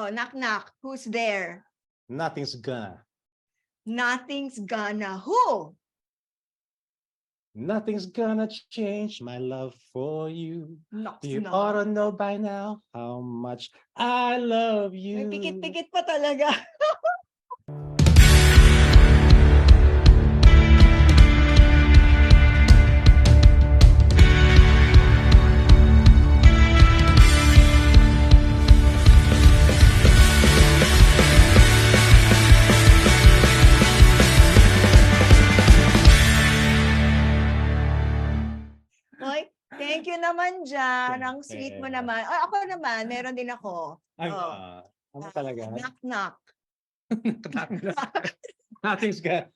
Oh, knock knock. Who's there? Nothing's gonna. Nothing's gonna who? Nothing's gonna change my love for you. Nox You na. ought to know by now how much I love May you. pikit-pikit pa talaga. Hoy, thank you naman dyan. Ang sweet mo Siyempre. naman. Ay, ako naman, meron din ako. Ay, Oh. ano talaga? Knock knock. Nothing's gonna.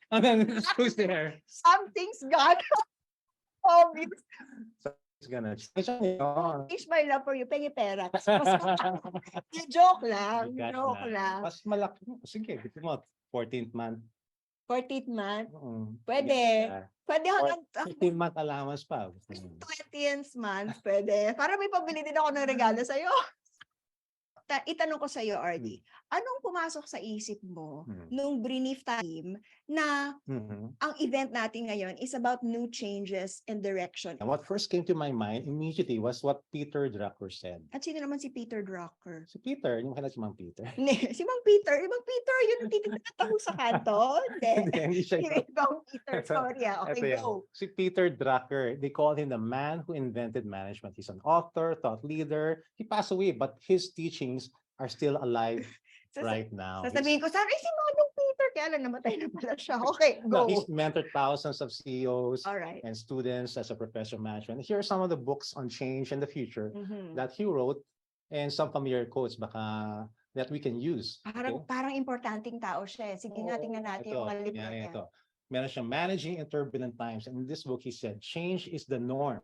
Who's there? Something's gone. Obvious. It's gonna change. Change my love for you. Pengi pera. Joke lang. Bigat Joke na. lang. Mas malaki. Sige, gusto mo, 14th month. 14th month. Oo. Pwede. Yeah. Pwede hanggang 15th month allowance pa. 20th month. Pwede. Para may pabili din ako ng regalo sa'yo. Itanong ko sa'yo, RD. Anong pumasok sa isip mo nung brief time na ang event natin ngayon is about new changes and direction? And what first came to my mind immediately was what Peter Drucker said. At sino naman si Peter Drucker? Si Peter, yung kailan si Mang Peter. Si Mang Peter. Ibang Peter, yun ang tititignan sa kanto. Hindi siya Hindi. Ibang Peter. Sorry Ito Okay, yan. go. Si Peter Drucker, they call him the man who invented management. He's an author, thought leader. He passed away, but his teachings are still alive right now. Sasabihin ko, sabi si Manong Peter, kaya lang namatay na pala siya. Okay, No, go. he's mentored thousands of CEOs All right. and students as a professor of management. Here are some of the books on change and the future that he wrote and some familiar quotes baka that we can use. Parang importanteng tao siya. Sige nga, tingnan natin yung mga libro niya. Ito. Meron siyang Managing in Turbulent Times. And in this book, he said, change is the norm.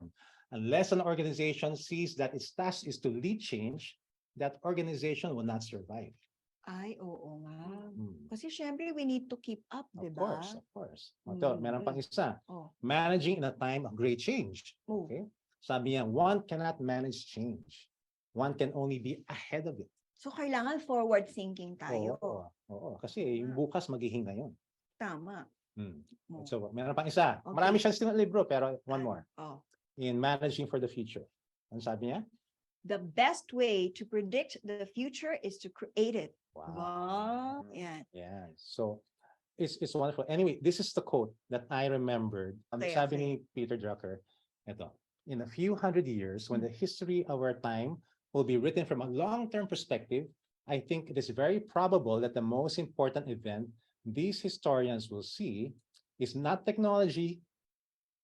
Unless an organization sees that its task is to lead change, that organization will not survive. Ay, oo nga. Kasi syempre, we need to keep up, di ba? Of course. Ito, meron pang isa. Oh. Managing in a time of great change. Okay? Sabi niya, one cannot manage change. One can only be ahead of it. So, kailangan forward thinking tayo. Oo. Kasi yung bukas magiging ngayon. Tama. So, meron pang isa. Okay. Marami siyang still libro, pero one more. Oh. In Managing for the Future. Ano sabi niya? The best way to predict the future is to create it. Wow. Yeah. Yeah. So it's wonderful. Anyway, this is the quote that I remembered. Sabi ni Peter Drucker, ito, in a few hundred years, when the history of our time will be written from a long-term perspective, I think it is very probable that the most important event these historians will see is not technology,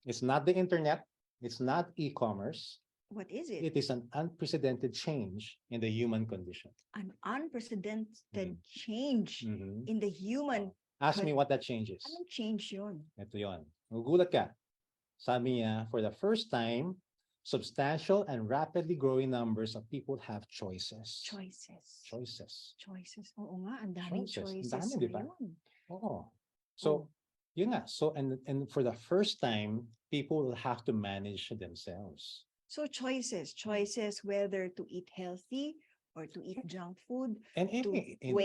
it's not the internet, it's not e-commerce. What is it? It is an unprecedented change in the human condition. An unprecedented change in the human. Ask me what that change is. Anong change yun? Ito yun. Magugulat ka. Sabi niya, for the first time, substantial and rapidly growing numbers of people have choices. Choices. Oo nga, ang daming choices. Ang dami, di ba? Oo. So, yun nga. So, and for the first time, people will have to manage themselves. So choices whether to eat healthy or to eat junk food. And in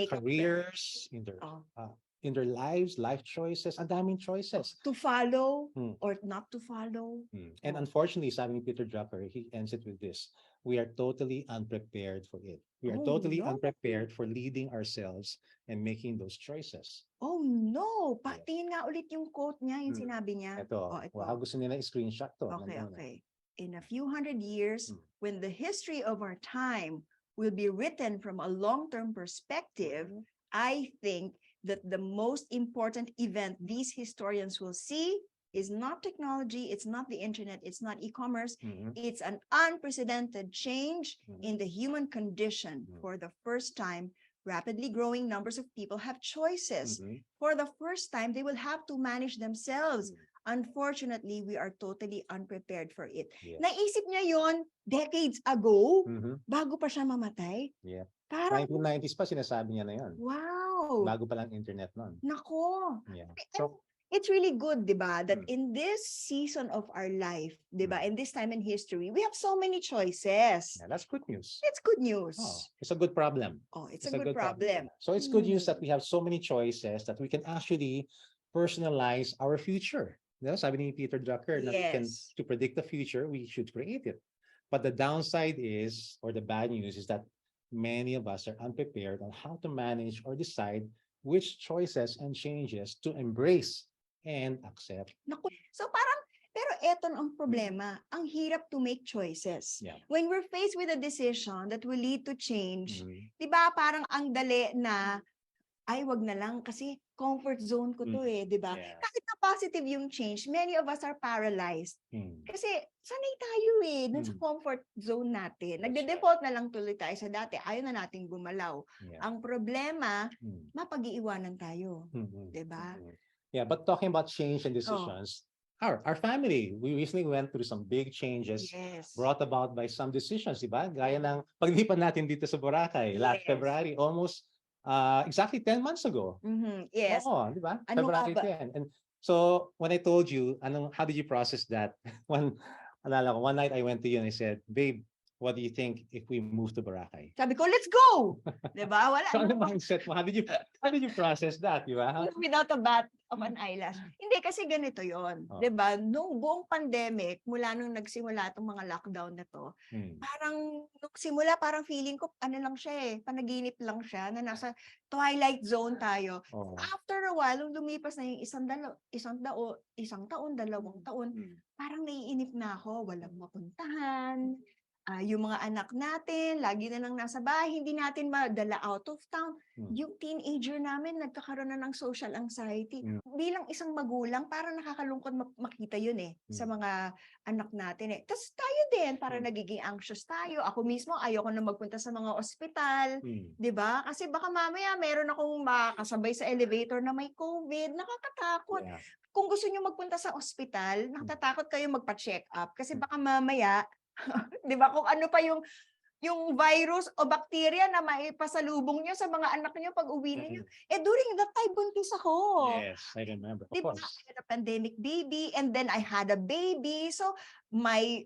careers, in their lives, life choices, ang daming choices. To follow or not to follow. And unfortunately, sabi ni Peter Drucker, he ends it with this. We are totally unprepared for it. We are totally unprepared for leading ourselves and making those choices. Oh no! Tingin nga ulit yung quote niya, yung sinabi niya. Ito. Gusto nila i-screenshot to. Okay. In a few hundred years, when the history of our time will be written from a long-term perspective, I think that the most important event these historians will see is not technology, it's not the internet, it's not e-commerce, it's an unprecedented change in the human condition. For the first time, rapidly growing numbers of people have choices. For the first time, they will have to manage themselves. Unfortunately, we are totally unprepared for it. Yes. Naisip niya yon decades ago, bago pa siya mamatay. Yeah. Parang, 1990s pa sinasabi niya na yun. wow. Bago pa lang internet nun. Nako. Yeah. So, it's really good, di ba, that Mm. in this season of our life, di ba, Mm. in this time in history, we have so many choices. Yeah, that's good news. It's good news. Oh, it's a good problem. Oh, it's It's a good problem. So it's good news that Mm. we have so many choices that we can actually personalize our future. You know, sabi ni Peter Drucker, na we can, Yes. to predict the future, we should create it. But the downside is, or the bad news is that many of us are unprepared on how to manage or decide which choices and changes to embrace and accept. Naku, so parang, pero eto na ang problema, ang hirap to make choices. Yeah. When we're faced with a decision that will lead to change, Mhm. di ba parang ang dali na, ay wag na lang kasi comfort zone ko to di ba? Yeah. Kahit na positive yung change, many of us are paralyzed. Mm. Kasi sanay tayo dun sa Mm. comfort zone natin. That's Nagde-default na lang tuloy tayo sa dati. Ayaw na nating gumalaw. Yeah. Ang problema, Mm. mapag-iiwanan tayo. Mhm. Diba? Mhm. Yeah, but talking about change and decisions, our family, we recently went through some big changes Yes. brought about by some decisions, di ba? Gaya ng paglipat natin dito sa Boracay last Yes. February, almost exactly 10 months ago. Yes. Oo, di ba? Ano nga February ba? 10. And so when I told you, how did you process that? Alala ko, one night I went to you and I said, babe, what do you think if we move to Boracay? Sabi ko, let's go! Diba? Wala So ano namang- mindset mo? How did you process that, di ba? without a bat of an eyelash. Hindi, kasi ganito yon, Oh. 'di ba? Nung buong pandemic, mula nung nagsimula itong mga lockdown na to, Hmm. parang nung simula, parang feeling ko, ano lang siya panaginip lang siya, na nasa twilight zone tayo. Oo. After a while, nung lumipas na yung isang taon, dalawang taon, Hmm. parang naiinip na ako, walang mapuntahan. Yung mga anak natin, lagi na lang nasa bahay, hindi natin madala out of town. Hmm. Yung teenager namin, nagkakaroon na ng social anxiety. Hmm. Bilang isang magulang, parang nakakalungkot makita yun sa mga anak natin Tapos tayo din, parang nagiging anxious tayo. Ako mismo, ayoko na magpunta sa mga ospital. Hmm. 'Di ba? Kasi baka mamaya meron akong makakasabay sa elevator na may COVID. Nakakatakot. Yeah. Kung gusto niyo magpunta sa ospital, natatakot kayo magpa-check up kasi baka mamaya, 'di ba, kung ano pa yung virus o bacteria na maipasalubong niyo sa mga anak niyo pag uwi niyo. During that time, buntis ako. Yes, I remember. Of Di ba? course. I had a pandemic baby and then I had a baby. So my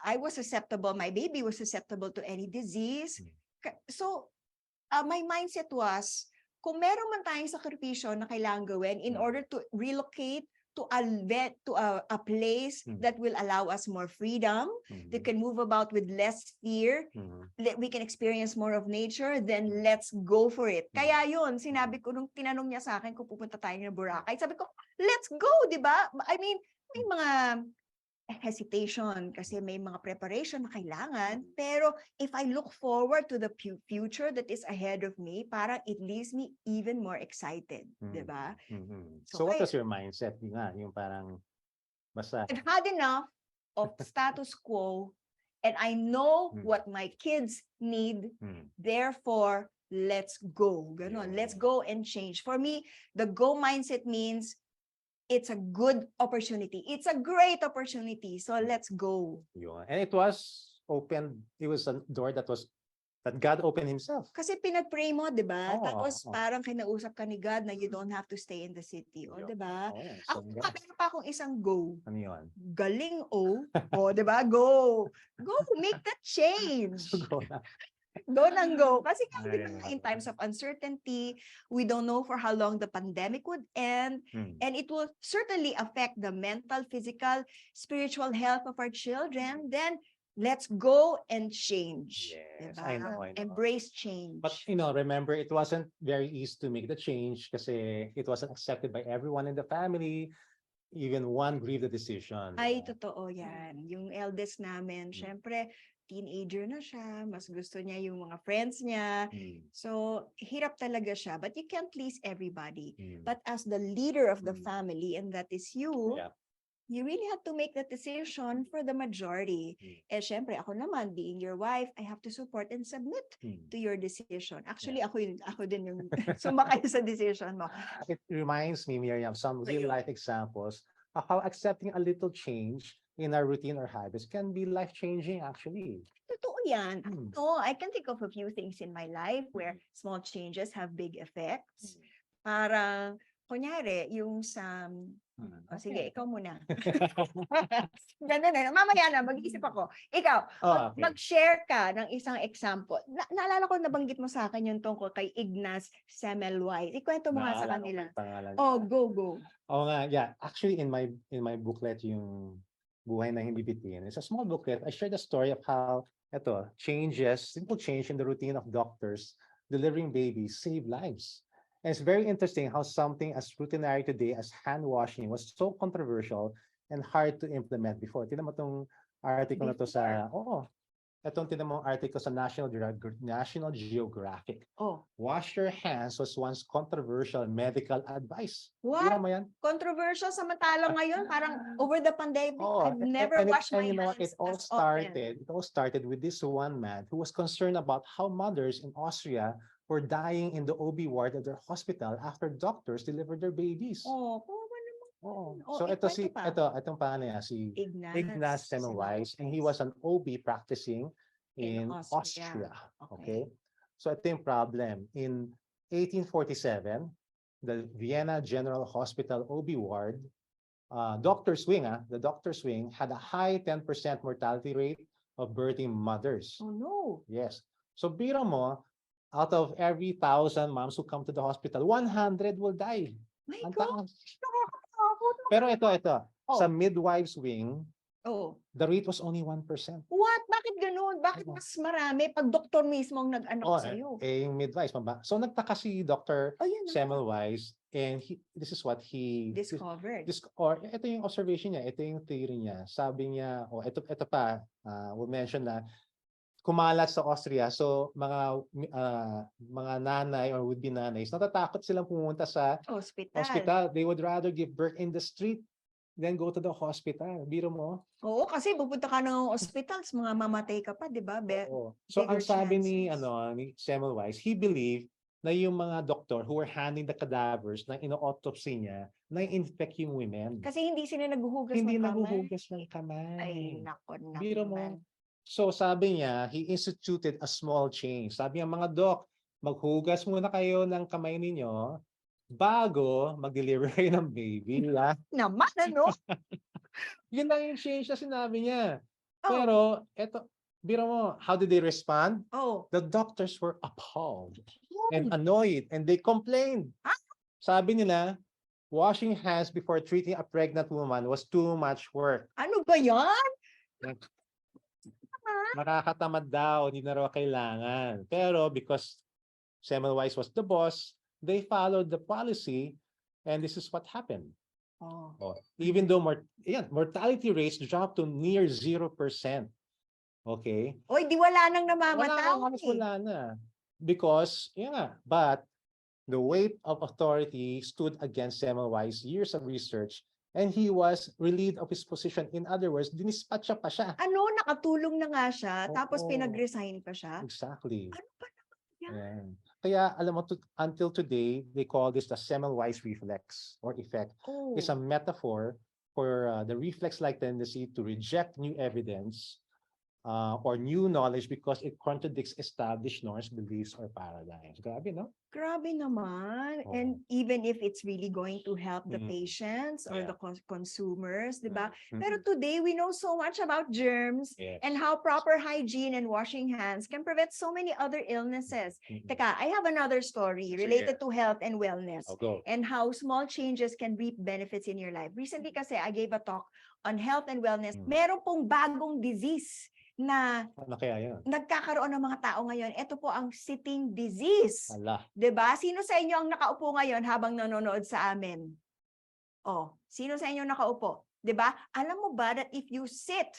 I was susceptible, my baby was susceptible to any disease. So my mindset was, kung meron man tayong sakripisyo na kailangan gawin in order to relocate to a place that will allow us more freedom, that can move about with less fear, that we can experience more of nature, then let's go for it. Kaya yun, sinabi ko nung tinanong niya sa akin kung pupunta tayo ng Boracay, sabi ko, let's go, di ba? I mean, may mga hesitation kasi may mga preparation na kailangan, pero if I look forward to the future that is ahead of me, parang it leaves me even more excited, di ba? So what was your mindset? Yung parang basta I've had enough of status quo and I know what my kids need, therefore let's go. Ganon, let's go and change. For me, the go mindset means it's a good opportunity. It's a great opportunity. So let's go. yun. And it was open. It was a door that God opened himself. Kasi pinag-pray mo, di ba? Oo, Tapos oo. parang kinausap ka ni God na you don't have to stay in the city. O, Yun. di ba? Oh, Ako, so, meron pa akong isang go. ano yun? Galing o. O, di ba? Go. Go, make that change. Go na. Go nang go. Kasi nga, di ba, Ay, in times of uncertainty, we don't know for how long the pandemic would end. And it will certainly affect the mental, physical, spiritual health of our children. Then let's go and change. Yes, Diba? I know. Embrace change. But remember, it wasn't very easy to make the change kasi it wasn't accepted by everyone in the family. Even one grieved the decision. Ay, totoo yan. Yung eldest namin, syempre, teenager na siya, mas gusto niya yung mga friends niya. So, hirap talaga siya. But you can't please everybody. But as the leader of the family, and that is you, you really have to make that decision for the majority. Syempre, ako naman, being your wife, I have to support and submit to your decision. Actually, ako din yung sumakay sa decision mo. It reminds me, Miriam, some real life examples of how accepting a little change in our routine or habits can be life-changing actually. Totoo yan. So, I can think of a few things in my life where small changes have big effects. Parang kunyari, yung sa, sige, Okay. ikaw muna. Ganun eh. Mamaya na, mag-iisip ako. Ikaw, Oh, okay. mag-share ka ng isang example. Naalala ko, nabanggit mo sa akin yung tungkol kay Ignaz Semmelweis. Ikwento mo nga sa Naalala ko pa kanila. yung pangalan Oh, niya. go. Oo nga, yeah. Actually, in my booklet, yung Buhay na Hindi Bitin, it's a small booklet. I shared the story of how simple change in the routine of doctors delivering babies save lives. And it's very interesting how something as routinary today as hand washing was so controversial and hard to implement before. Tingnan mo tong article na to sa, itong tingnan mo article sa National Geographic. Oh. Wash your hands was once controversial medical advice. What? Tingnan mo yan? Controversial, samantalang ngayon, parang over the pandemic, I've never washed my you know what? hands It all as often. started with this one man who was concerned about how mothers in Austria were dying in the OB ward of their hospital after doctors delivered their babies. Oh, kawawa naman. So itong pangalan niya, si Ignaz Semmelweis, and he was an OB practicing in Austria. Okay. So ito yung problem. In 1847, the Vienna General Hospital OB ward, the doctor's wing had a high 10% mortality rate of birthing mothers. Oh no. Yes. So biro mo, out of every 1,000 moms who come to the hospital, 100 will die. My Ang God. taas. Pero ito, sa Oh. midwives wing, Oh. the rate was only 1%. What? Bakit ganun? Bakit mas marami pag doktor mismo ang nag-anak sa'yo? Yung midwives pa ba? So nagtaka si Dr. Yun na. Semmelweis, and this is what he Discovered. ito yung observation niya, ito yung theory niya. Sabi niya, ito pa, we'll mention na kumalat sa Austria, so mga nanay or would-be nanays, natatakot silang pumunta sa hospital. They would rather give birth in the street than go to the hospital. Biro mo? Oo, kasi pupunta ka ng hospitals, mga mamatay ka pa, di ba? So ang sabi ni Semmelweis, he believed na yung mga doktor who were handling the cadavers na ino-autopsy niya, na-infect yung women. Kasi hindi sila naghuhugas ng kamay. Ay, nako naman. Biro mo. So sabi niya, he instituted a small change. Sabi niya, mga dok, maghugas muna kayo ng kamay ninyo bago mag-deliver kayo ng baby. Naman, ano? Yun lang yung change na sinabi niya. Pero, biro mo, how did they respond? The doctors were appalled and annoyed, and they complained. Sabi nila, washing hands before treating a pregnant woman was too much work. Ano ba yan? Nakakatamad daw, hindi na raw kailangan. Pero because Semmelweis was the boss, they followed the policy, and this is what happened. Even though mortality rates dropped to near 0%. Okay? Di wala nang namamatay. Wala na. Because, but the weight of authority stood against Semmelweis' years of research, and he was relieved of his position. In other words, dinispatcha pa siya. Nakatulong na nga siya, tapos pinag-resign pa siya? Exactly. Ano ba naman yan? Kaya, alam mo, until today, they call this the Semmelweis reflex or effect. It's a metaphor for the reflex-like tendency to reject new evidence or new knowledge because it contradicts established norms, beliefs, or paradigms. Grabe, no? Grabe naman. And even if it's really going to help the patients or the consumers, di ba? Pero today, we know so much about germs and how proper hygiene and washing hands can prevent so many other illnesses. Teka, I have another story related to health and wellness and how small changes can reap benefits in your life. Recently kasi, I gave a talk on health and wellness. Meron pong bagong disease na nagkakaroon ng mga tao ngayon. Ito po ang sitting disease. Diba? Sino sa inyo ang nakaupo ngayon habang nanonood sa amin? Sino sa inyo nakaupo? Diba? Alam mo ba that if you sit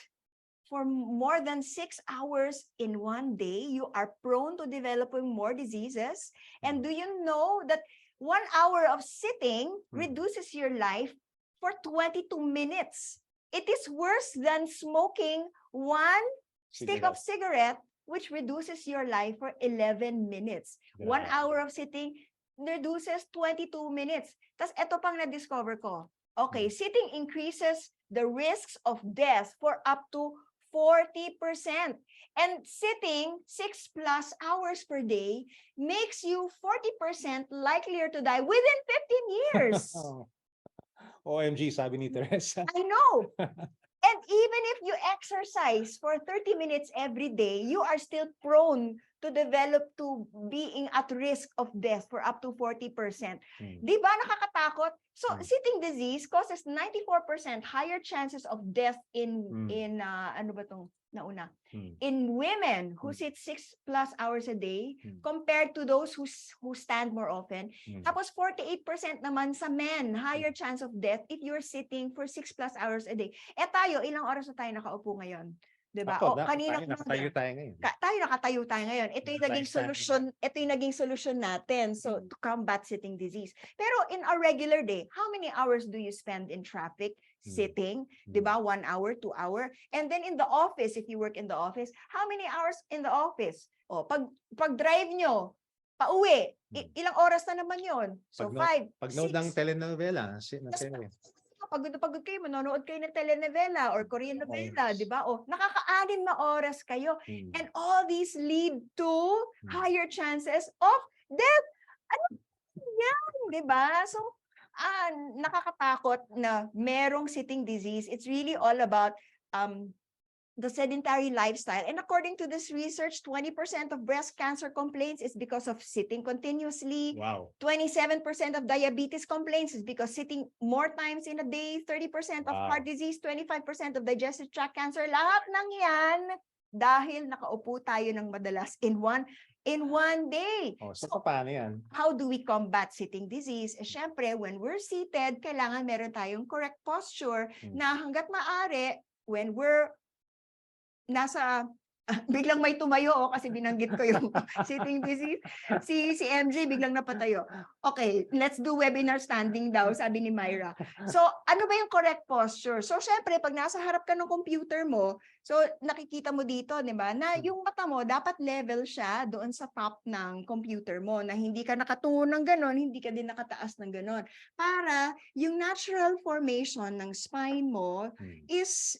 for more than 6 hours in one day, you are prone to developing more diseases? And do you know that 1 hour of sitting reduces your life for 22 minutes? It is worse than smoking 1 stick of cigarette, which reduces your life for 11 minutes. 1 hour of sitting reduces 22 minutes. Tas ito pang na-discover ko. Okay, sitting increases the risks of death for up to 40%. And sitting 6+ hours per day makes you 40% likelier to die within 15 years. OMG, sabi ni Teresa. I know. And even if you exercise for 30 minutes every day, you are still prone to develop to being at risk of death for up to 40%. Di ba nakakatakot? So sitting disease causes 94% higher chances of death in ano ba tong nauna? In women who sit 6+ hours a day compared to those who stand more often. Tapos 48% naman sa men, higher chance of death if you're sitting for 6+ hours a day. Eh tayo, ilang oras na tayo nakaupo ngayon? Diba? Ako, Kanina nakatayo tayo ngayon. tayo nakatayo tayo ngayon. Ito yung naging solusyon, ito yung naging solusyon natin to combat sitting disease. Pero in a regular day, how many hours do you spend in traffic sitting? 'Di ba? 1 hour, 2 hour. And then in the office, if you work in the office, how many hours in the office? O pag drive nyo pauwi, ilang oras na naman 'yon? So 5, Pag nood ng telenovela, pagod kayo, manonood kayo ng telenovela or Korean novela, di ba? O, nakaka-6 na oras kayo. And all these lead to higher chances of death. Ano yan, di ba? So, nakakatakot na merong sitting disease. It's really all about the sedentary lifestyle. And according to this research, 20% of breast cancer complaints is because of sitting continuously. Wow. 27% of diabetes complaints is because sitting more times in a day. 30% of heart disease, 25% of digestive tract cancer. Lahat ng yan dahil nakaupo tayo ng madalas in one day. So paano yan? How do we combat sitting disease? Syempre, when we're seated, kailangan meron tayong correct posture na hanggat maaari, when we're biglang may tumayo kasi binanggit ko yung sitting disease. Si MJ biglang napatayo. Okay, let's do webinar standing daw, sabi ni Myra. So, ano ba yung correct posture? So, syempre, pag nasa harap ka ng computer mo, so nakikita mo dito, di ba, na yung mata mo dapat level siya doon sa top ng computer mo, na hindi ka nakatungo ng ganon, hindi ka din nakataas ng ganon. Para yung natural formation ng spine mo is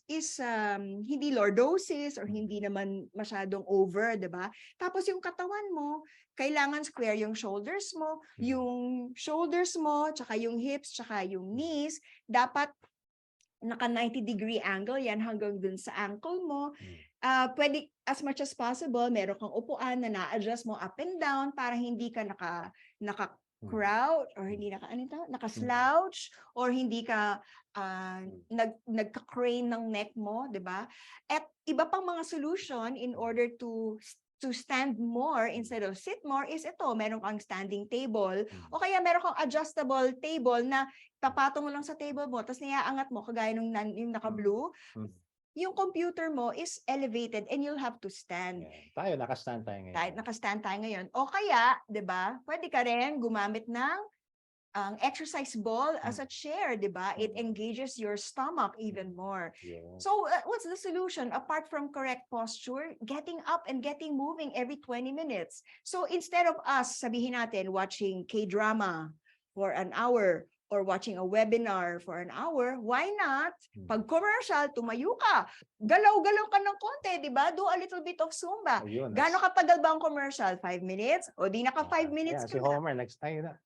hindi lordosis or hindi naman masyadong over, 'di ba? Tapos yung katawan mo, kailangan square yung shoulders mo, tsaka yung hips, tsaka yung knees, dapat naka 90-degree angle yan hanggang dun sa ankle mo. Pwede as much as possible, meron kang upuan na na-adjust mo up and down para hindi ka naka-crouch or hindi naka-slouch or hindi ka nagka-crane ng neck mo, 'di ba? At iba pang mga solution in order to stand more instead of sit more is ito, meron kang standing table o kaya meron kang adjustable table na papatong mo lang sa table mo tapos niaangat mo kagaya nung yung naka-blue. Yung computer mo is elevated and you'll have to stand. Tayo, naka-stand tayo ngayon. Naka-stand tayo ngayon. O kaya, 'di ba? Pwede ka rin gumamit ng ang exercise ball as a chair, di ba? It engages your stomach even more. So what's the solution? Apart from correct posture, getting up and getting moving every 20 minutes. So instead of us, sabihin natin, watching K-drama for an hour or watching a webinar for an hour, why not? Pag commercial, tumayo ka. Galaw-galaw ka ng konti, di ba? Do a little bit of Zumba. Gano'ng katagal ba ang commercial? 5 minutes? O di naka 5 minutes ka si Homer, nag-stretch.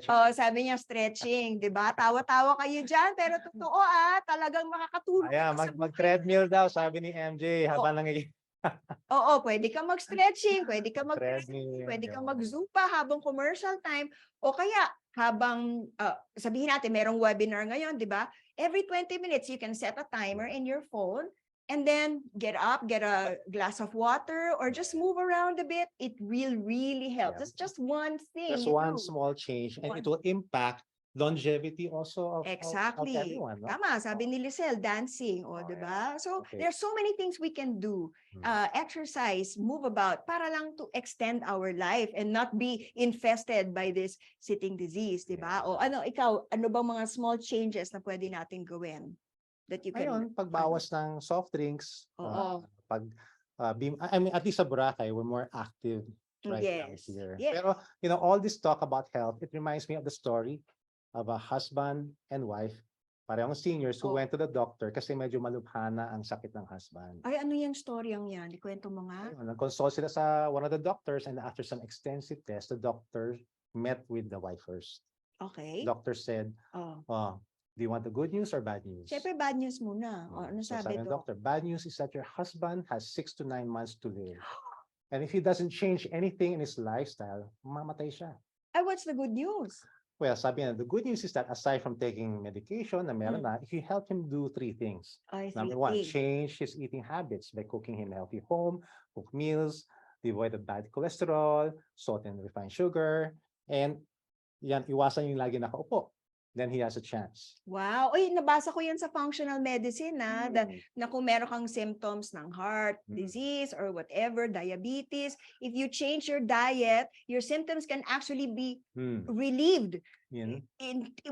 Oh, sabi niya stretching, 'di ba? Tawa-tawa kayo diyan, pero totoo talagang makakatulong. Mag-treadmill daw, sabi ni MJ, habang Oo, pwede kang mag-stretching, pwede kang mag-Zumba habang commercial time o kaya habang sabihin natin merong webinar ngayon, 'di ba? Every 20 minutes you can set a timer in your phone. And then get up, get a glass of water, or just move around a bit. It will really help. That's just one thing. Just one small change, and it will impact longevity also of everyone. No? Tama, sabi ni Lisel, dancing, di ba? So there's so many things we can do. Exercise, move about, para lang to extend our life and not be infested by this sitting disease, di ba? O ikaw, ano bang mga small changes na pwede natin gawin? That you can pagbawas ng soft drinks, I mean, at least sa Boracay, we're more active right now here. Pero, all this talk about health, it reminds me of the story of a husband and wife parehong seniors who Oh. went to the doctor kasi medyo malubha na ang sakit ng husband. Ay, ano yung storyang yan? Ikwento mo nga. Ayun, nag-consult sila sa one of the doctors, and after some extensive tests, the doctor met with the wife first. Okay. Doctor said, Oh. do you want the good news or bad news? Siyempre, bad news muna. O, ano So sabi ng doc? doctor, bad news is that your husband has 6 to 9 months to live. And if he doesn't change anything in his lifestyle, mamamatay siya. Ay, what's the good news? Well, sabi niya, the good news is that aside from taking medication na meron na, if you help him do 3 things. Ay, Number 1, three. change his eating habits by cooking him a healthy home, cook meals, devoid of bad cholesterol, salt and refined sugar, and yan, iwasan yung lagi nakaupo. Then he has a chance. Wow. Uy, nabasa ko yan sa functional medicine Mm. na kung meron kang symptoms ng heart Mm. disease or whatever, diabetes, if you change your diet, your symptoms can actually be Mm. relieved Yan.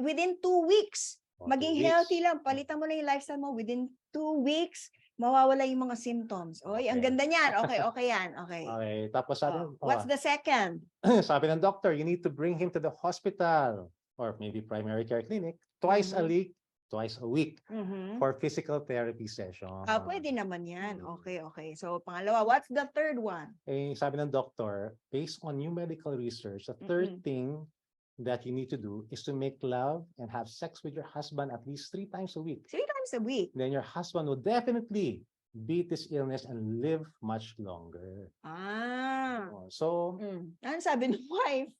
within 2 weeks. Oh, 2 Maging weeks. healthy lang. Palitan mo na yung lifestyle mo within 2 weeks. Mawawala yung mga symptoms. Oy, ang Okay. ganda niyan. Okay, okay yan. Okay. Okay, tapos sabi, What's the second? sabi ng doctor, you need to bring him to the hospital or maybe primary care clinic twice a week Mhm. for physical therapy session. Pwede naman yan. Mm. Okay, okay. So, pangalawa, what's the third one? Sabi ng doctor, based on new medical research, the third Mm-mm. thing that you need to do is to make love and have sex with your husband at least 3 times a week. 3 times a week. Then your husband will definitely beat this illness and live much longer. So, Ano sabi ng wife?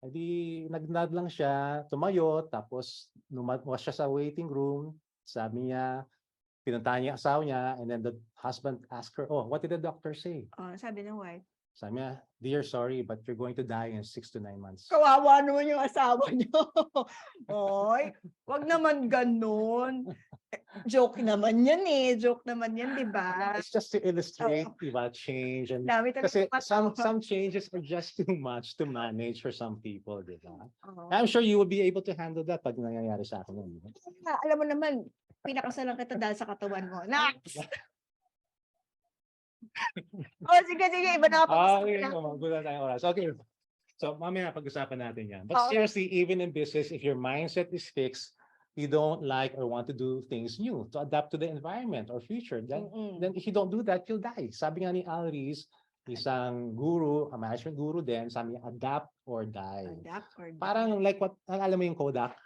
edi nagnad lang siya, tumayo, tapos lumabas siya sa waiting room. Sabi niya, pinuntahan niya asawa niya, and then the husband asked her, what did the doctor say? Sabi ng wife. Sabi niya, dear, sorry, but you're going to die in 6 to 9 months. Kawawa naman yung asawa niyo. Oy, wag naman ganun. Joke naman yan Joke naman yan, di ba? It's just to illustrate about change. And Dami kasi talaga some changes are just too much to manage for some people, di ba? Oo. I'm sure you will be able to handle that pag nangyayari sa akin yun. Alam mo naman, pinakasalan kita dahil sa katawan mo. Next! Sige, iba na Okay, magulat tayong oras. Okay. So, mamaya pag-usapan natin yan. But Okay. seriously, even in business, if your mindset is fixed, you don't like or want to do things new to adapt to the environment or future, then if you don't do that, you'll die. Sabi nga ni Al Ries, isang guru, a management guru din, sabi niya, adapt or die. Adapt or die. Parang like what, alam mo yung Kodak?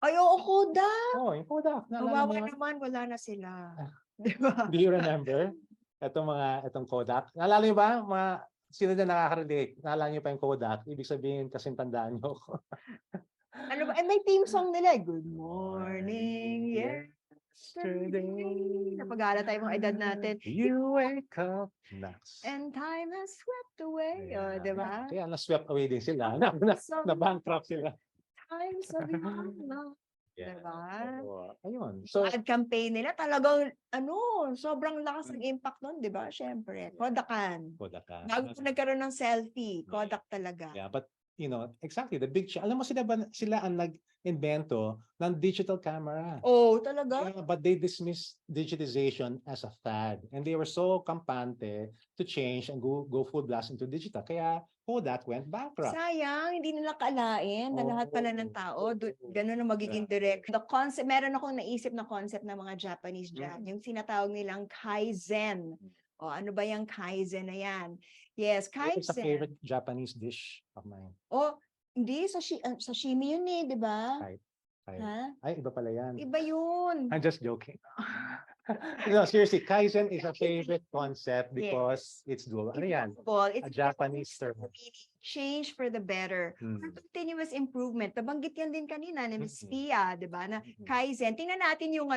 Ay, oo, Kodak. Yung Kodak. Naalala Kawawa mo yun? naman, wala na sila. Di ba? Do you remember? Itong Kodak. Naalala niyo ba? Sino na nakaka-relate? Naalala niyo pa yung Kodak? Ibig sabihin, kasing tandaan niyo ako. Ano ba? May theme song nila. Good morning, yesterday. Napag-aala tayo mga edad natin. You wake up next. And time has swept away. Yeah. Di ba? Kaya na-swept away din sila. Na-bankrupt sila. Times of your love. Yeah. Diba? Ayun. So, Ad campaign nila talagang sobrang lakas ng impact nun, 'di ba? Syempre, Kodakan. Kodak. Bago po nagkaroon ng selfie, Kodak talaga. Yeah, but exactly, the big alam mo sila ang nag-invento ng digital camera. Oh, talaga? Yeah, but they dismissed digitization as a fad, and they were so kampante to change and go full blast into digital. Kaya Kodak went bankrupt. Sayang, hindi nila kalain na lahat pala ng tao, ganun ang magiging direct. The concept, meron akong naisip na concept ng mga Japanese dyan, yung sinatawag nilang Kaizen. O, ano ba yung Kaizen na yan? Yes, It's a Kaizen. favorite Japanese dish of mine. Oh, hindi, sashimi yun di ba? Right. Ha? Ay, iba pala yan. Iba yun. I'm just joking. No, seriously, Kaizen is a favorite concept because it's dual. Ano yan? It's A Japanese term. Change for the better. Or continuous improvement. Nabanggit yan din kanina ni Ms. Mhm. Pia, di ba? Na Kaizen. Tingnan natin yung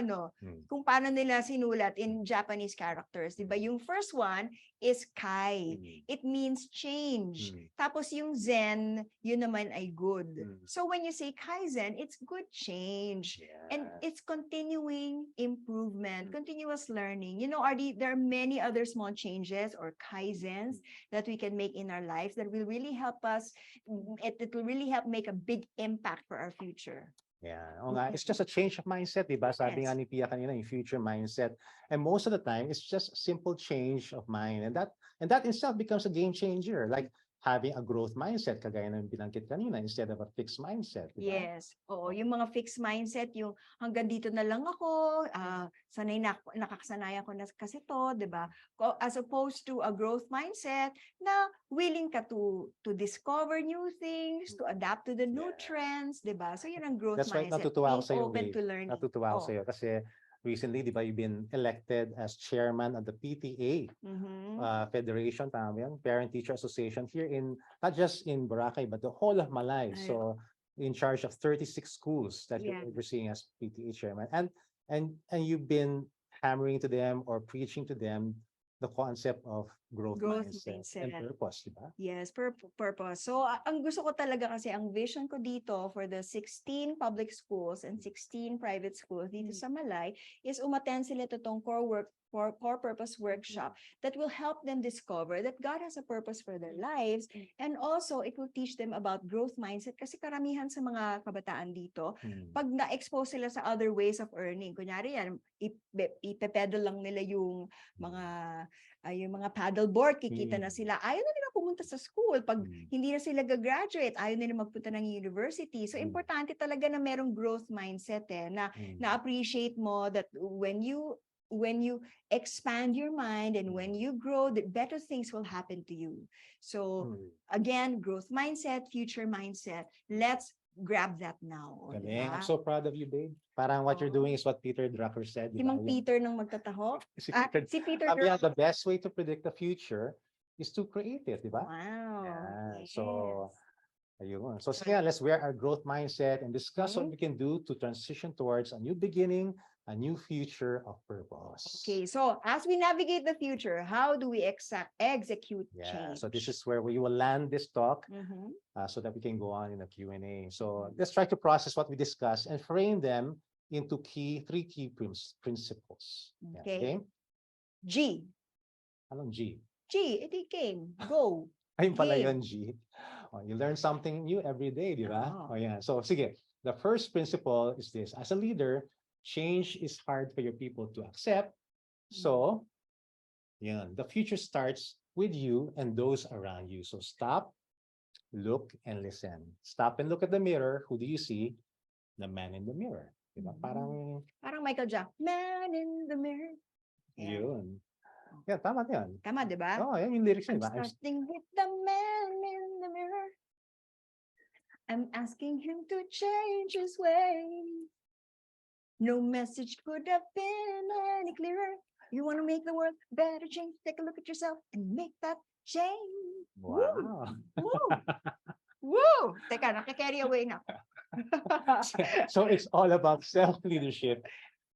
kung paano nila sinulat in Japanese characters. Di ba? Yung first one is Kai. It means change. Tapos yung Zen, yun naman ay good. So when you say Kaizen, it's good change. And it's continuing improvement, continuous learning. You know, there are many other small changes or Kaizens that we can make in our lives that will really help us. It will really help make a big impact for our future. Yeah. It's just a change of mindset, diba? Sabi nga ni Pia kanina, yung future mindset. And most of the time, it's just a simple change of mind. And that in itself becomes a game changer. Like having a growth mindset, kagaya ng binanggit kanina, instead of a fixed mindset. Diba? Yes. Oo, yung mga fixed mindset, yung hanggang dito na lang ako, sanay na nakakasanayan ko na kasi to, 'di ba? As opposed to a growth mindset na willing ka to discover new things, to adapt to the new Yeah. trends, 'di ba? So yun ang growth That's why mindset, natutuwa ako being sa'yo, open babe. to learning. Natutuwa ako Oh. sa'yo kasi recently, di ba, you've been elected as chairman of the PTA Mhm. Federation, tama ba yan? Parent Teacher Association here in, not just in Boracay, but the whole of Malay. Ay, So, in charge of 36 schools that you're Yeah. overseeing as PTA chairman. And you've been hammering to them or preaching to them the concept of growth Growth mindset mindset. and purpose, di ba? Yes, purpose. So, ang gusto ko talaga kasi, ang vision ko dito for the 16 public schools and 16 private schools dito sa Malay is umattend sila to tong core purpose workshop that will help them discover that God has a purpose for their lives, and also it will teach them about growth mindset kasi karamihan sa mga kabataan dito, pag na-expose sila sa other ways of earning, kunyari yan, ipepedal lang nila yung mga paddleboard, kikita na sila. Ayaw na nila pumunta sa school. Pag hindi na sila gagraduate, ayaw nila magpunta ng university. So, importante talaga na merong growth mindset na-appreciate mo that when you expand your mind and when you grow, the better things will happen to you. So, again, growth mindset, future mindset. Let's grab that now. Galing. I'm Diba? so proud of you, babe. Parang what you're doing is what Peter Drucker said. Si diba? Mang Peter nang magtataho. Si Si Peter Sabi niya, Drucker. the best way to predict the future is to create it, di ba? Wow. Yeah. Yes. So, ayun. So, sige, let's wear our growth mindset and discuss what we can do to transition towards a new beginning, a new future of purpose. Okay, so as we navigate the future, how do we execute Yeah, change? so this is where we will land this talk Mhm. so that we can go on in the Q&A. So let's try to process what we discussed and frame them into three key principles. Yeah, Okay. okay? G. Anong G? G, edi game. Go. Ayun pala Game. yun, G. Oh, you learn something new every day, di ba? Oo. Oh, yeah. So, sige. The first principle is this. As a leader, change is hard for your people to accept. So, yeah, the future starts with you and those around you. So, stop, look, and listen. Stop and look at the mirror. Who do you see? The man in the mirror. Diba? Parang, Michael Jackson. Man in the mirror. Yeah. yun. Yeah, tama yan. Tama, di ba? Oh, yan yung lyrics I'm niya. starting with the man in the mirror. I'm asking him to change his ways. No message could have been any clearer. You want to make the world a better change? Take a look at yourself and make that change. Wow. Woo! Woo! Teka, naki-carry away na. So it's all about self-leadership.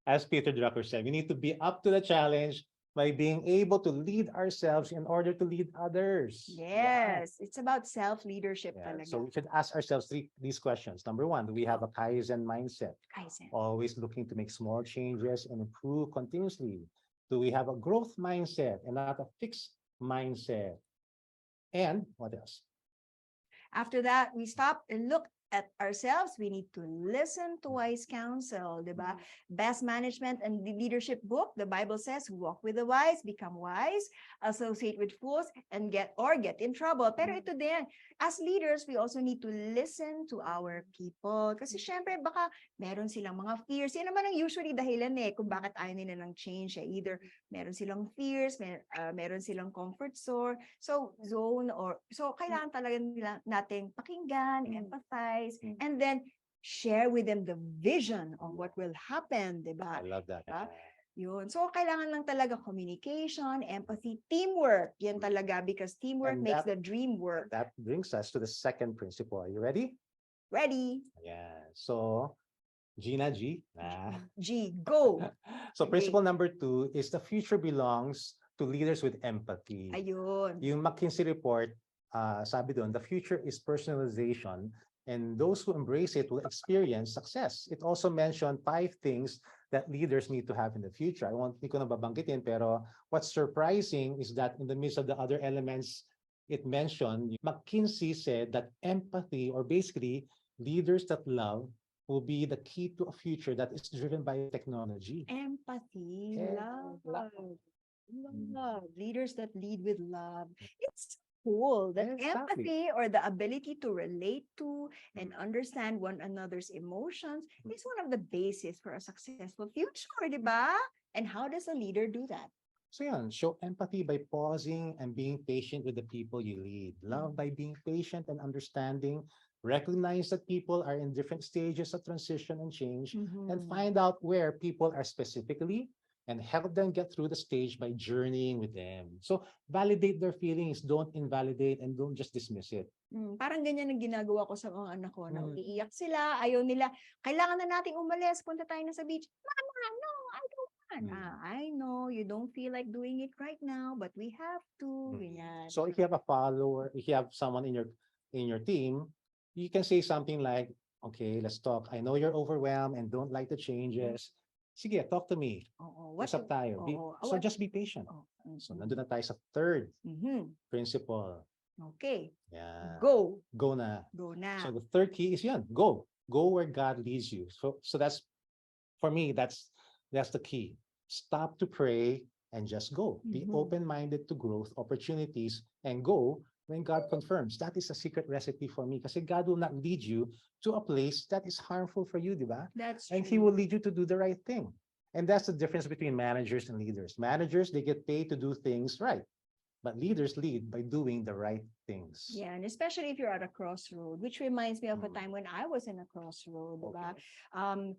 As Peter Drucker said, we need to be up to the challenge by being able to lead ourselves in order to lead others. Yes, it's about self-leadership Yeah. talaga. So we should ask ourselves these questions. Number one, do we have a Kaizen mindset? Kaizen. Always looking to make small changes and improve continuously. Do we have a growth mindset and not a fixed mindset? And what else? After that, we stop and look at ourselves. We need to listen to wise counsel, diba? Best Management and the Leadership book, the Bible says, walk with the wise, become wise, associate with fools, and get in trouble. Pero ito din, as leaders, we also need to listen to our people. Kasi syempre, baka meron silang mga fears. Yan naman ang usually dahilan kung bakit ayaw nila ng change. Either meron silang fears, meron silang comfort zone, so kailangan talaga nating pakinggan, empathize, and then share with them the vision of what will happen, diba? I love that. Yun. So, kailangan lang talaga communication, empathy, teamwork. Yan talaga, because teamwork And makes the dream work. That brings us to the second principle. Are you ready? Ready? Yeah. So, Gina G. G, go. So, principle number 2 is the future belongs to leaders with empathy. Ayun. Yung McKinsey report, sabi doon, the future is personalization, and those who embrace it will experience success. It also mentioned 5 things that leaders need to have in the future. Hindi ko na babanggitin, pero what's surprising is that in the midst of the other elements it mentioned, McKinsey said that empathy, or basically leaders that love, will be the key to a future that is driven by technology. Empathy, Yeah, love. Love. Leaders that lead with love. It's cool. That Exactly. empathy or the ability to relate to and understand one another's emotions Mm. is one of the basis for a successful future, di ba? And how does a leader do that? So yun, show empathy by pausing and being patient with the people you lead. Love by being patient and understanding. Recognize that people are in different stages of transition and change, and Mhm. find out where people are specifically and help them get through the stage by journeying with them. So validate their feelings, don't invalidate, and don't just dismiss it. Parang ganyan ang ginagawa ko sa mga anak ko na Mm. umiiyak sila, ayaw nila, kailangan na nating umalis, punta tayo na sa beach. Mama, no, I don't want. I know you don't feel like doing it right now, but we have to. Ganyan. So if you have a follower, if you have someone in your team, you can say something like, okay, let's talk. I know you're overwhelmed and don't like the changes. Sige, talk to me. Oo, Usap tayo. So what- just be patient. oh, So nandun na tayo sa third mhm. principle. Okay, Yeah. go. Go na. Go na. So the third key is yan, go. Go where God leads you. So that's, for me, that's the key. Stop to pray and just go. Be Mhm. open-minded to growth opportunities and go when God confirms. That is a secret recipe for me, kasi God will not lead you to a place that is harmful for you, di ba? That's And true. He will lead you to do the right thing. And that's the difference between managers and leaders. Managers, they get paid to do things right, but leaders lead by doing the right things. Yeah, and especially if you're at a crossroad, which reminds me of a Mm. time when I was in a crossroad, diba? Okay.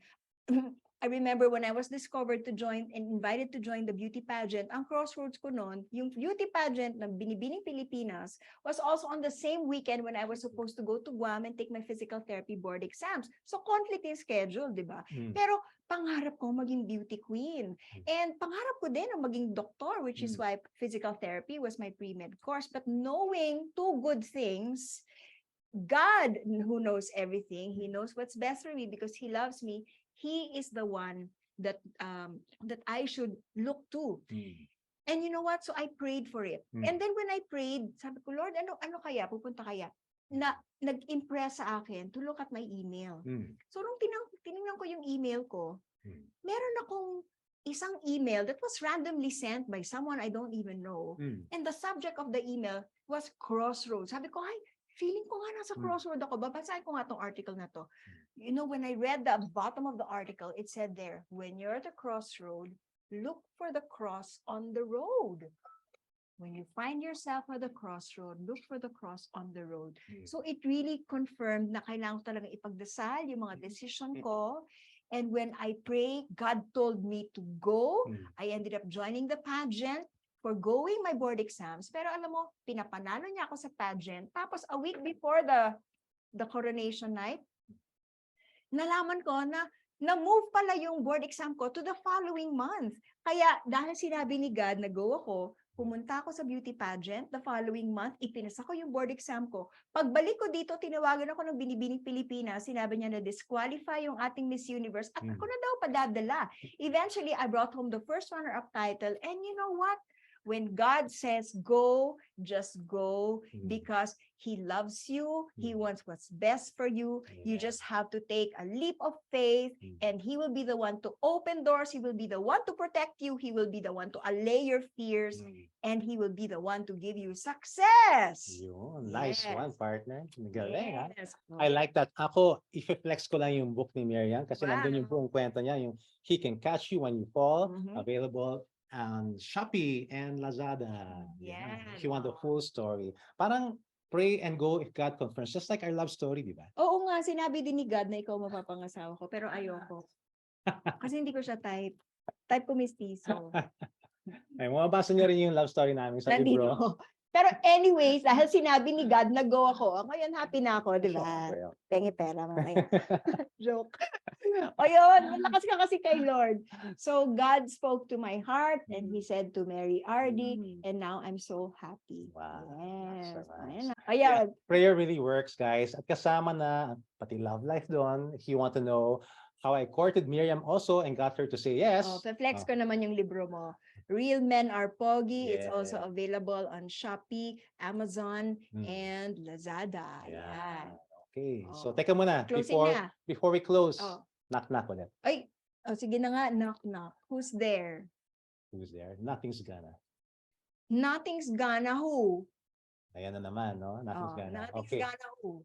I remember when I was discovered to join and invited to join the beauty pageant, ang crossroads ko noon, yung beauty pageant ng Binibining Pilipinas was also on the same weekend when I was supposed to go to Guam and take my physical therapy board exams. So conflict in schedule, di ba? Mm. Pero pangarap ko maging beauty queen. And pangarap ko din na maging doctor, which is why physical therapy was my pre-med course. But knowing two good things, God, who knows everything, He knows what's best for me because He loves me. He is the one that that I should look to. And you know what? So I prayed for it. And then when I prayed, sabi ko, Lord, ano kaya? Pupunta kaya? Na nag-impress sa akin to look at my email. So nung tinignan ko yung email ko, meron akong isang email that was randomly sent by someone I don't even know. And the subject of the email was crossroads. Sabi ko, ay, feeling ko nga nasa crossroad ako. Babasahin ko nga tong article na to. You know, when I read the bottom of the article, it said there, when you're at the crossroad, look for the cross on the road. When you find yourself at the crossroad, look for the cross on the road. So it really confirmed na kailangan ko talaga ipagdasal yung mga decision ko. And when I pray, God told me to go. I ended up joining the pageant, forgoing my board exams. Pero alam mo, pinapanalo niya ako sa pageant. Tapos a week before the coronation night, nalaman ko na na-move pala yung board exam ko to the following month. Kaya dahil sinabi ni God na go ako, pumunta ako sa beauty pageant, the following month, ipinasa ko yung board exam ko. Pagbalik ko dito, tinawagan ako ng Binibining Pilipinas, sinabi niya na disqualify yung ating Miss Universe at ako na daw padadala. Eventually, I brought home the first runner-up title and you know what? When God says go, just go because He loves you. He wants what's best for you. You just have to take a leap of faith and He will be the one to open doors. He will be the one to protect you. He will be the one to allay your fears and He will be the one to give you success. Yun, nice one, partner. Galing, ha? Yes. I like that. Ako, i-flex ko lang yung book ni Miriam kasi nandun yung Wow. buong kwento niya, yung He Can Catch You When You Fall, Mhm. available on Shopee and Lazada. Yeah. If you want the Yes. full story. Parang pray and go if God confirms. Just like our love story, di ba? Oo nga, sinabi din ni God na ikaw mapapangasawa ko, pero ayoko. Kasi hindi ko siya type. Type ko mistiso. Ay, mababasa niyo rin yung love story namin sa libro. Nandito. Pero anyways, dahil sinabi ni God, nag-go ako. Ngayon, happy na ako, di ba? Well, Pengi pera mamaya. Joke. O yun, malakas ka kasi kay Lord. So God spoke to my heart and He said to Mary RD, and now I'm so happy. Wow. Yes. So nice. Ayan. Ayan. Prayer really works, guys. At kasama na pati love life doon. If you want to know how I courted Miriam also and got her to say yes. Oh, flex ko naman yung libro mo. Real Men Are Pogi. It's also Yeah. available on Shopee, Amazon, Mm. and Lazada. Yeah. Ayan. Okay. So, Oh. teka muna. Closing na. Before we close, Oh. knock-knock ulit. Ay, oh, sige na nga. Knock, knock. Who's there? Who's there? Nothing's gonna. Nothing's gonna who? Ayan na naman, no? Nothing's Oh, gonna. nothing's Okay. gonna. Oh.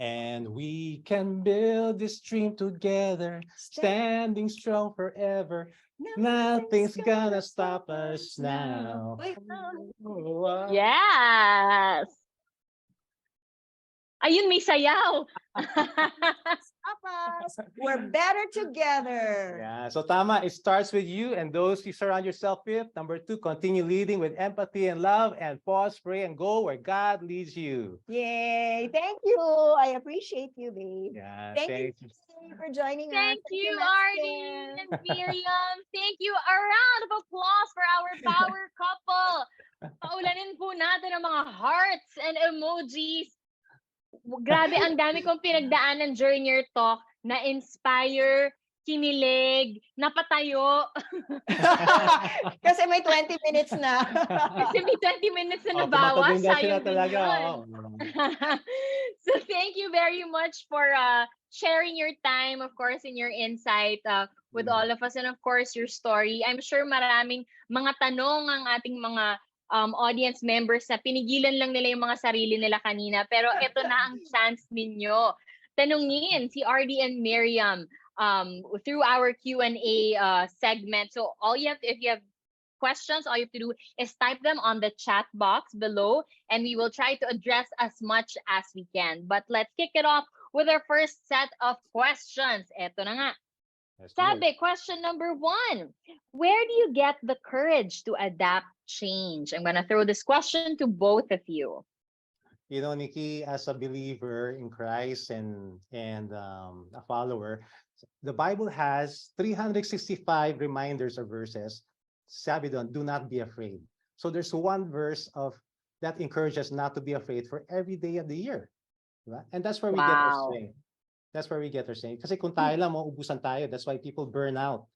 And we can build this dream together, standing strong forever. Nothing's gonna stop us now. Wait, Oh, Yes! Ayun, may sayaw! stop us. We're better together. Yeah, so tama, it starts with you and those you surround yourself with. Number 2, continue leading with empathy and love, and pause, pray, and go where God leads you. Yay. Thank you. I appreciate you, babe. Yeah, Thank you thanks. for joining us. Thank you, Arnie Mexican. and Miriam. Thank you. A round of applause for our power couple. Paulanin po natin ang mga hearts and emojis. Grabe, ang dami kong pinagdaanan during your talk. Na-inspire, kinilig, napatayo. Kasi may 20 minutes na. Kasi may 20 minutes na Oh, nabawas. tumatagin daw sila Sayang din talaga. yun. Oh. So thank you very much for sharing your time, of course, and your insight with all of us, and of course your story. I'm sure maraming mga tanong ang ating mga audience members na pinigilan lang nila yung mga sarili nila kanina, pero ito na ang chance ninyo. Tanungin si RD and Miriam through our Q&A segment. So all you have, if you have questions, all you have to do is type them on the chat box below, and we will try to address as much as we can. But let's kick it off with our first set of questions. Eto na nga. Sabi, question number 1. Where do you get the courage to adapt change? I'm going to throw this question to both of you. You know, Nikki, as a believer in Christ and a follower, the Bible has 365 reminders or verses. Sabi doon, do not be afraid. So there's one verse of that encourages not to be afraid for every day of the year. Diba? And that's where we get our strength. That's where we get our strength. Kasi kung tayo lang, mauubusan tayo. That's why people burn out,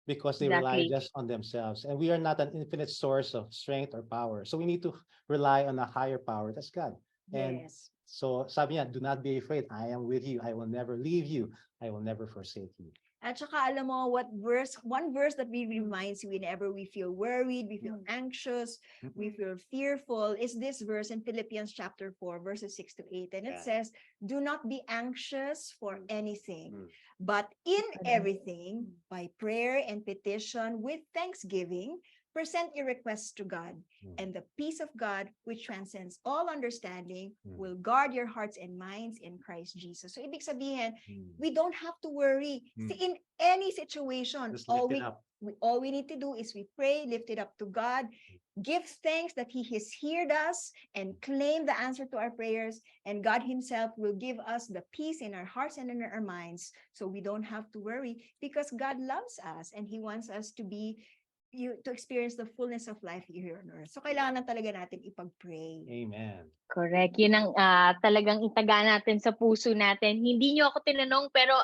because they rely just on themselves. And we are not an infinite source of strength or power. So we need to rely on a higher power. That's God. And so sabi niya, do not be afraid. I am with you. I will never leave you. I will never forsake you. At saka alam mo what verse, one verse that really reminds you whenever we feel worried, we feel anxious, we feel fearful, is this verse in Philippians chapter 4, verses 6 to 8. And it says, do not be anxious for anything, but in everything, by prayer and petition with thanksgiving, present your requests to God, and the peace of God, which transcends all understanding, will guard your hearts and minds in Christ Jesus. So ibig sabihin, we don't have to worry. See, in any situation, all we need to do is we pray, lift it up to God, give thanks that He has heard us, and claim the answer to our prayers, and God Himself will give us the peace in our hearts and in our minds, so we don't have to worry, because God loves us and He wants us to experience the fullness of life here on earth. So kailangan talaga natin ipag-pray. Amen. Correct. Yun ang talagang itaga natin sa puso natin. Hindi niyo ako tinanong, pero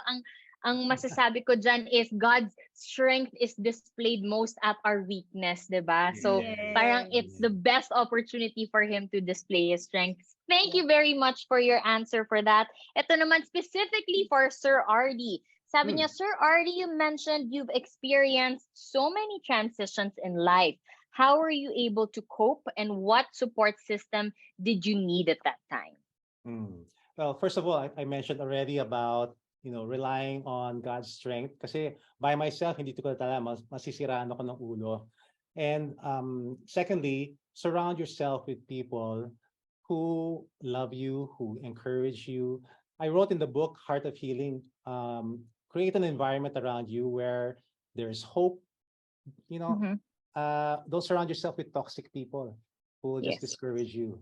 ang masasabi ko dyan is God's strength is displayed most at our weakness, diba? So parang it's the best opportunity for Him to display His strength. Thank you very much for your answer for that. Ito naman specifically for Sir RD. Sabi niya, Sir RD, you mentioned you've experienced so many transitions in life. How were you able to cope, and what support system did you need at that time? Well, first of all, I mentioned already about, relying on God's strength. Kasi by myself, hindi ko talaga masisiraan ako ng ulo. And secondly, surround yourself with people who love you, who encourage you. I wrote in the book, Heart of Healing, create an environment around you where there's hope. Don't surround yourself with toxic people who will just discourage you,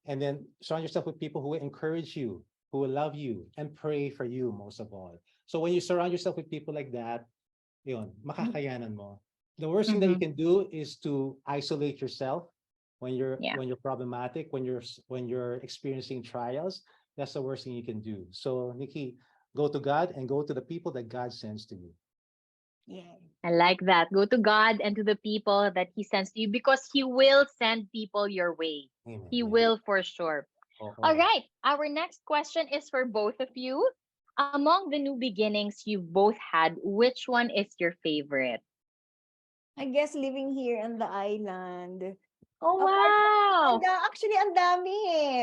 and then surround yourself with people who will encourage you, who will love you and pray for you most of all. So when you surround yourself with people like that, makakayanan mo. The worst thing that you can do is to isolate yourself when you're problematic, when you're experiencing trials. That's the worst thing you can do. So Nikki, go to God and go to the people that God sends to you. Yeah. I like that. Go to God and to the people that He sends to you, because He will send people your way. Amen. He will for sure. All right. Our next question is for both of you. Among the new beginnings you've both had, which one is your favorite? I guess living here on the island, Oh, Apart wow. And actually, ang dami eh.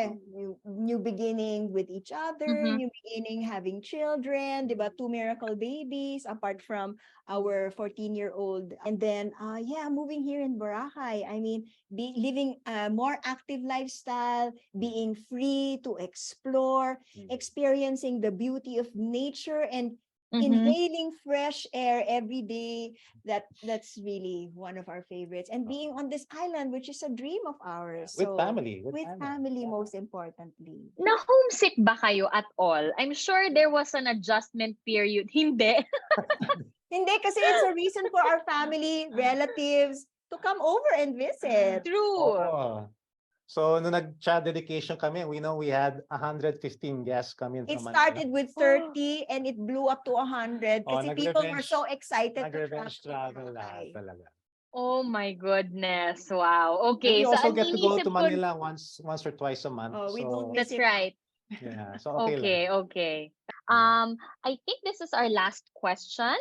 New beginning with each other, Mhm. new beginning having children, di ba? 2 miracle babies, apart from our 14-year-old. And then, yeah, moving here in Boracay. I mean, living a more active lifestyle, being free to explore, experiencing the beauty of nature, and Mhm. inhaling fresh air every day. That's really one of our favorites. And being on this island, which is a dream of ours. With So family. with family, most importantly. Na-homesick ba kayo at all? I'm sure there was an adjustment period. Hindi. Hindi, kasi it's a reason for our family, relatives to come over and visit. True. Oo. So, nung nag-child dedication kami, we know we had 115 guests coming It from Manila. started with 30 and it blew up to 100 Oh, kasi people were so excited to Nag-revenge travel. travel lahat talaga. Oh my goodness. Wow. And Okay. we So, also ang get to go inisip to ko, Manila once or twice a month. Oh, we so, don't that's visit. right. yeah. So, okay lang. Okay. Yeah. I think this is our last question.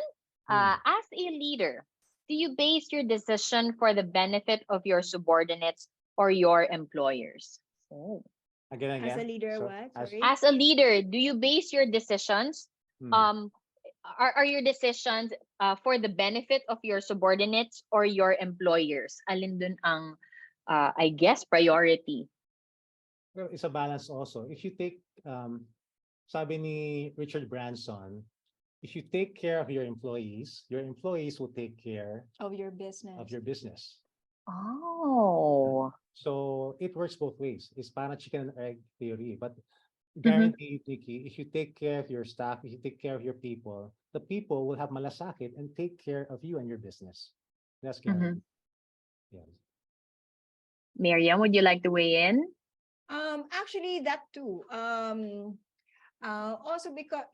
As a leader, do you base your decision for the benefit of your subordinates or your employers? Oh. Again. As a leader, So, what? as- Sorry. As a leader, do you base your decisions Hmm. are your decisions for the benefit of your subordinates or your employers? Alin dun ang I guess priority? Well, it's a balance also. If you take, sabi ni Richard Branson, if you take care of your employees will take care Of your business. of your business. Oh. So it works both ways. It's parang chicken and egg theory. But Mhm. guarantee, Nikki, if you take care of your staff, if you take care of your people, the people will have malasakit and take care of you and your business. That's guaranteed. Yes. Miriam, would you like to weigh in? Actually, that too. Also because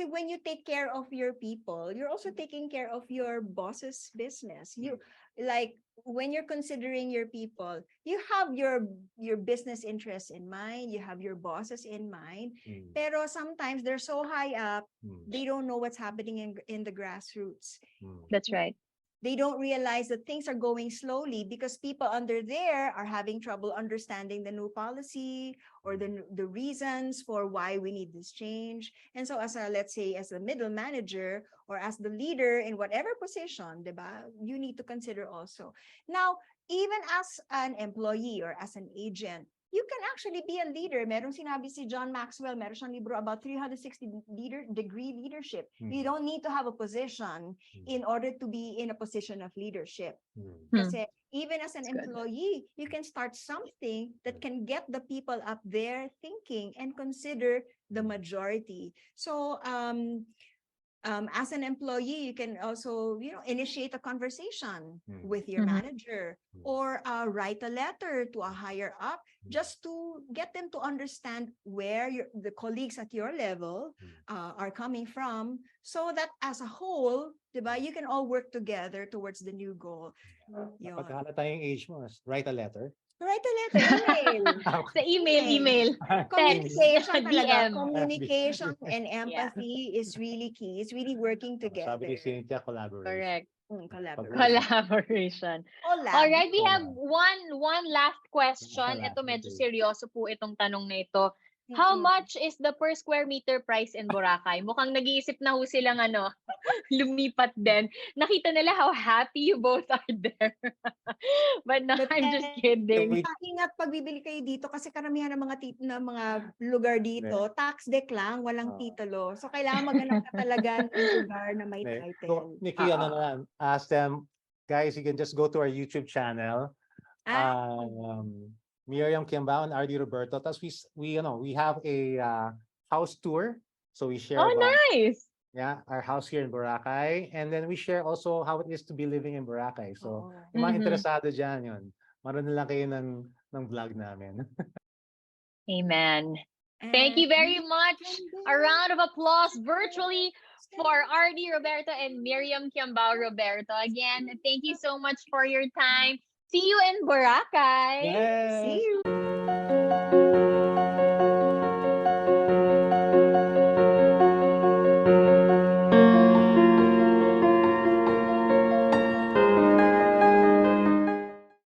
when you take care of your people, you're also taking care of your boss's business. You like when you're considering your people, you have your business interests in mind, you have your bosses in mind. Pero sometimes they're so high up, they don't know what's happening in the grassroots. That's right. They don't realize that things are going slowly because people under there are having trouble understanding the new policy or the reasons for why we need this change. And so as a, let's say, as a middle manager or as the leader in whatever position, diba, you need to consider also. Now, even as an employee or as an agent, you can actually be a leader. Merong sinabi si John Maxwell, meron siyang libro about 360-degree leadership. You don't need to have a position in order to be in a position of leadership. Kasi even as an employee, you can start something that can get the people up there thinking and consider the majority. So as an employee, you can also, initiate a conversation with your manager or write a letter to a higher up just to get them to understand where the colleagues at your level are coming from, so that as a whole, diba, you can all work together towards the new goal. Yun. Pagkahalata yung age mo, write a letter. Write a letter, email. Sa email. Communication Text, talaga. DM. Communication and empathy is really key. It's really working together. Sabi ni Cynthia, collaboration. Correct. Collaboration. All right, we have one last question. Ito medyo seryoso po itong tanong na ito. How much is the per square meter price in Boracay? Mukhang nag-iisip na ho silang lumipat din. Nakita nila how happy you both are there. But no, I'm just kidding. Ingat pag bibili kayo dito kasi karamihan ng mga lugar dito, tax deck lang, walang titulo. So kailangan maghanap ka talaga ng lugar na may title. Nikki, ask them, guys, you can just go to our YouTube channel. Miriam Kiambao and RD Roberto. Tapos we have a house tour. So we share nice. Yeah, our house here in Boracay. And then we share also how it is to be living in Boracay. So yung mga interesado dyan, yun. Maroon lang kayo ng vlog namin. Amen. Thank you very much. A round of applause virtually for RD Roberto and Miriam Kiambao Roberto. Again, thank you so much for your time. See you in Boracay. Yes. See you.